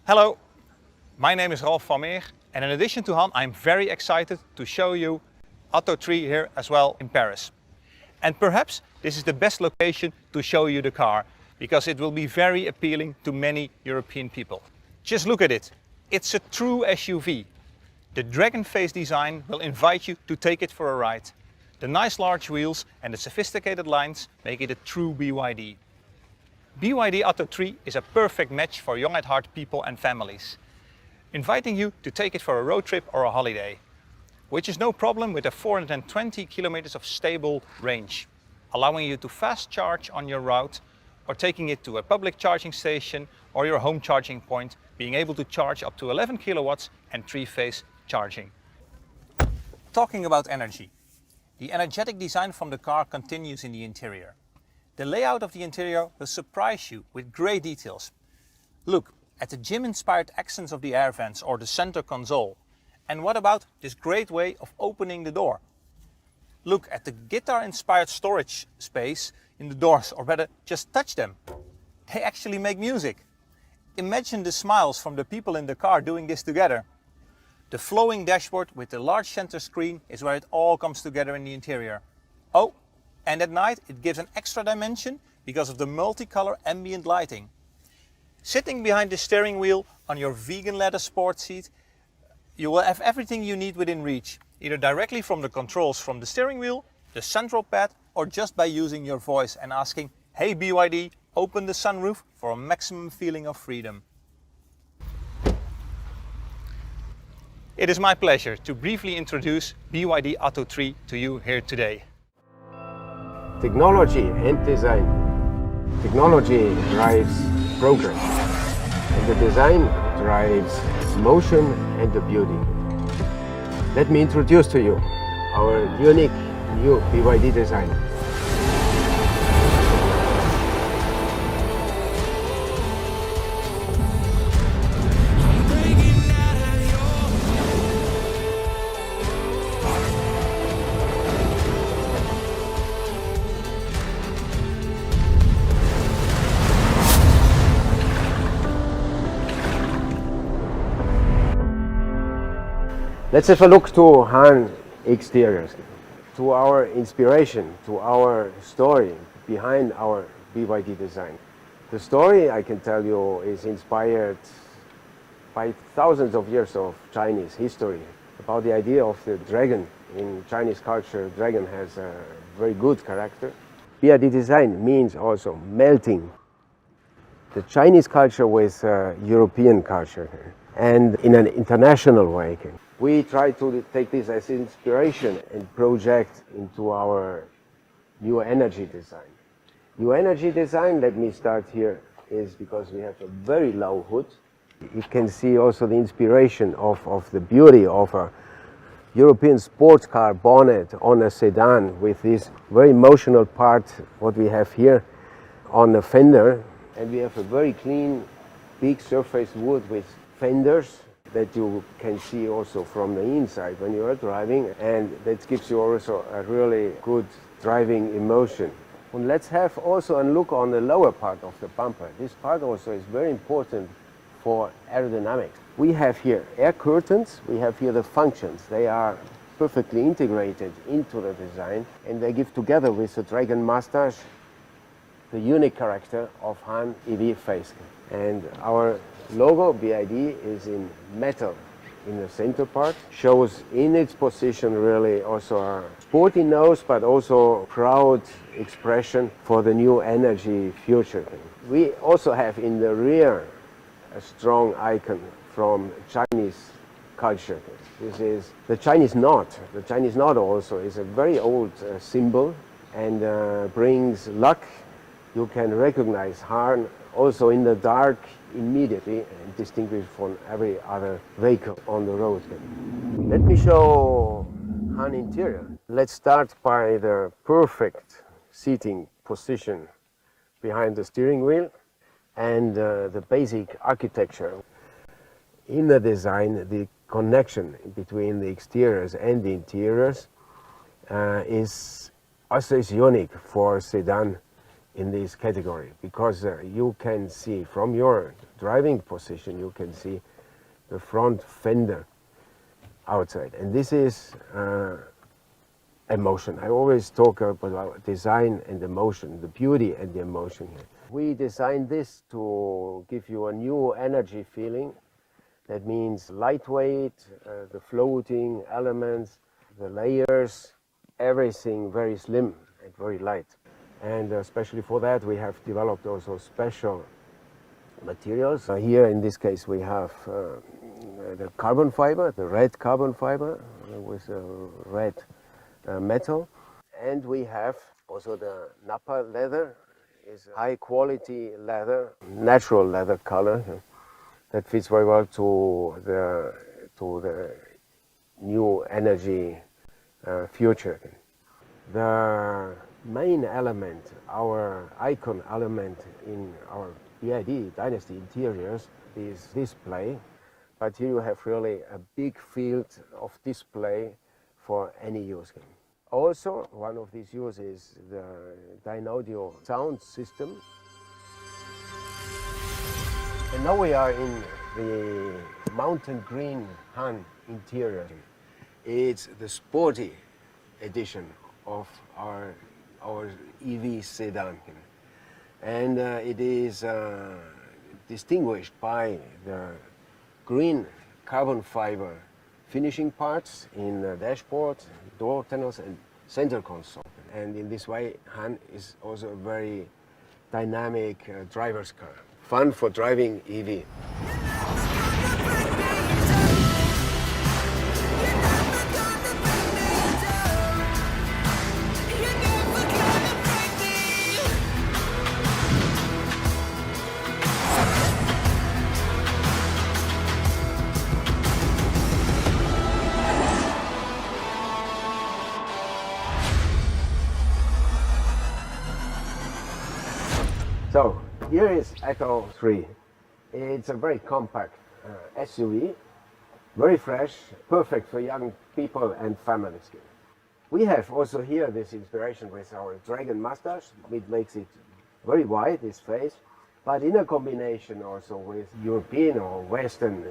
Hello, my name is Ralf van Meer, and in addition to Han, I'm very excited to show you ATTO 3 here as well in Paris. And perhaps this is the best location to show you the car, because it will be very appealing to many European people. Just look at it. It's a true SUV. The dragon face design will invite you to take it for a ride. The nice large wheels and the sophisticated lines make it a true BYD. BYD ATTO 3 is a perfect match for young at heart people and families, inviting you to take it for a road trip or a holiday, which is no problem with a 420 kilometers of stable range, allowing you to fast charge on your route or taking it to a public charging station or your home charging point, being able to charge up to 11 kilowatts and 3-phase charging. Talking about energy, the energetic design from the car continues in the interior. The layout of the interior will surprise you with great details. Look at the gym-inspired accents of the air vents or the center console. And what about this great way of opening the door? Look at the guitar-inspired storage space in the doors, or better, just touch them. They actually make music. Imagine the smiles from the people in the car doing this together. The flowing dashboard with the large center screen is where it all comes together in the interior. Oh, and at night it gives an extra dimension because of the multicolor ambient lighting. Sitting behind the steering wheel on your vegan leather sport seat, you will have everything you need within reach, either directly from the controls from the steering wheel, the central pad, or just by using your voice and asking, "Hey BYD, open the sunroof," for a maximum feeling of freedom. It is my pleasure to briefly introduce BYD ATTO 3 to you here today. Technology and design. Technology drives progress, and the design drives motion and the beauty. Let me introduce to you our unique new BYD design. Let's have a look to Han exteriors, to our inspiration, to our story behind our BYD design. The story, I can tell you, is inspired by thousands of years of Chinese history. About the idea of the dragon. In Chinese culture, dragon has a very good character. BYD design means also melting the Chinese culture with European culture, and in an international way. We try to take this as inspiration and project into our new energy design. New energy design, let me start here, is because we have a very low hood. You can see also the inspiration of the beauty of a European sports car bonnet on a sedan with this very emotional part, what we have here on the fender. And we have a very clean, big surface wood with fenders that you can see also from the inside when you are driving, and that gives you also a really good driving emotion. And let's have also a look on the lower part of the bumper. This part also is very important for aerodynamics. We have here air curtains, we have here the functions. They are perfectly integrated into the design, and they give together with the Dragon Mustache the unique character of Han EV face. And our logo BYD is in metal in the center part, shows in its position really also a sporty nose, but also proud expression for the new energy future. We also have in the rear a strong icon from Chinese culture. This is the Chinese knot. The Chinese knot also is a very old symbol and brings luck. You can recognize Han also in the dark immediately and distinguished from every other vehicle on the road. Let me show Han interior. Let's start by the perfect seating position behind the steering wheel and the basic architecture. In the design, the connection between the exteriors and the interiors is also unique for sedan in this category because you can see from your driving position, you can see the front fender outside. And this is emotion. I always talk about design and emotion, the beauty and the emotion here. We designed this to give you a new energy feeling. That means lightweight, the floating elements, the layers, everything very slim and very light. And especially for that we have developed also special materials. Here in this case we have the carbon fiber, the red carbon fiber with red metal. And we have also the Napa leather, is high quality leather, natural leather color that fits very well to the new energy future. The main element, our icon element in our BYD Dynasty interiors is display, but here you have really a big field of display for any use. Also, one of these uses is the Dynaudio sound system. And now we are in the mountain green Han interior. It's the sporty edition of our EV sedan. And it is distinguished by the green carbon fiber finishing parts in the dashboard, door panels and center console. And in this way, Han is also a very dynamic driver's car. Fun for driving EV. So here is ATTO 3. It's a very compact SUV, very fresh, perfect for young people and families. We have also here this inspiration with our Dragon mustache, which makes it very wide, this face, but in a combination also with European or Western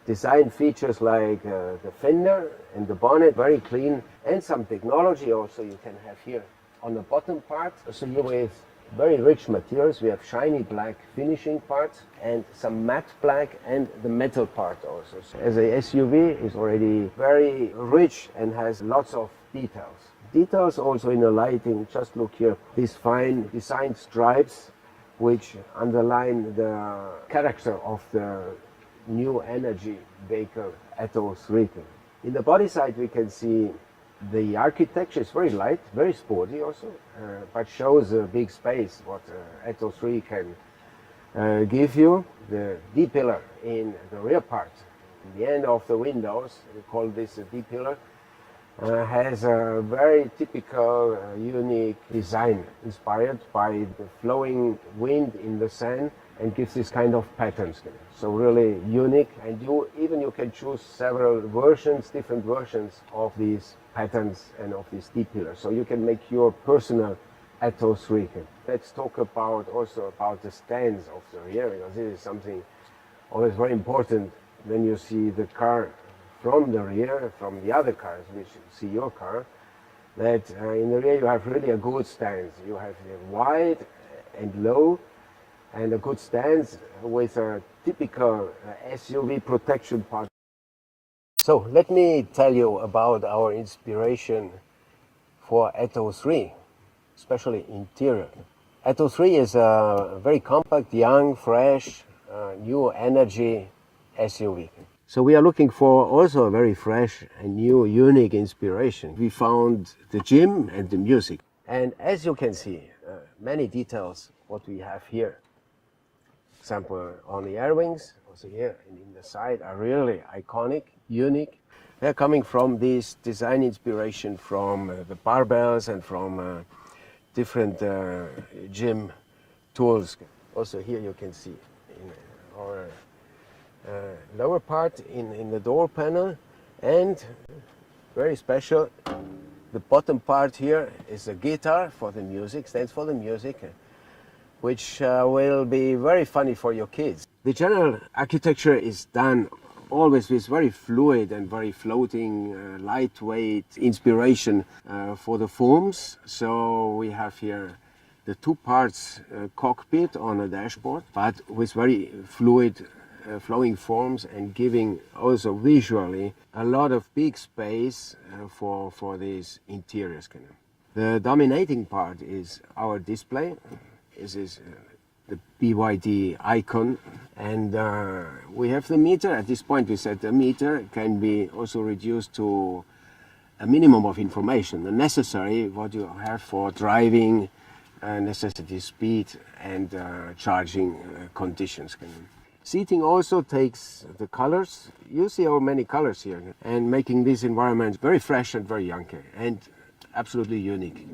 design features like the fender and the bonnet, very clean, and some technology also you can have here on the bottom part. So here with very rich materials. We have shiny black finishing parts and some matte black and the metal part also. So as a SUV is already very rich and has lots of details. Details also in the lighting, just look here, these fine designed stripes which underline the character of the new energy vehicle ATTO 3. In the body side we can see the architecture is very light, very sporty also, but shows a big space what ATTO 3 can give you. The D-pillar in the rear part, in the end of the windows, we call this a D-pillar, has a very typical, unique design inspired by the flowing wind in the sand and gives this kind of patterns. So really unique, and you can choose several versions, different versions of these patterns and of this D-pillar. So you can make your personal ATTO 3. Let's talk also about the stands of the rear, because this is something always very important when you see the car from the rear, from the other cars which see your car, that in the rear you have really a good stance. You have wide and low, and a good stance with a typical SUV protection part. So let me tell you about our inspiration for ATTO 3, especially interior. ATTO 3 is a very compact, young, fresh, new energy SUV. So we are looking for also a very fresh and new, unique inspiration. We found the gym and the music. And as you can see, many details what we have here. Example on the air wings, also here and in the side, are really iconic, unique. They're coming from this design inspiration from the barbells and from different gym tools. Also here you can see in our lower part in the door panel, and very special, the bottom part here is a guitar for the music, stands for the music. which will be very funny for your kids. The general architecture is done always with very fluid and very floating, lightweight inspiration for the forms. So we have here the two parts cockpit on a dashboard, but with very fluid flowing forms and giving also visually a lot of big space for these interiors. The dominating part is our display. This is the BYD icon, and we have the meter. At this point we said the meter can be also reduced to a minimum of information, the necessary what you have for driving, necessity speed and charging conditions. Seating also takes the colors. You see how many colors here, and making this environment very fresh and very young and absolutely unique.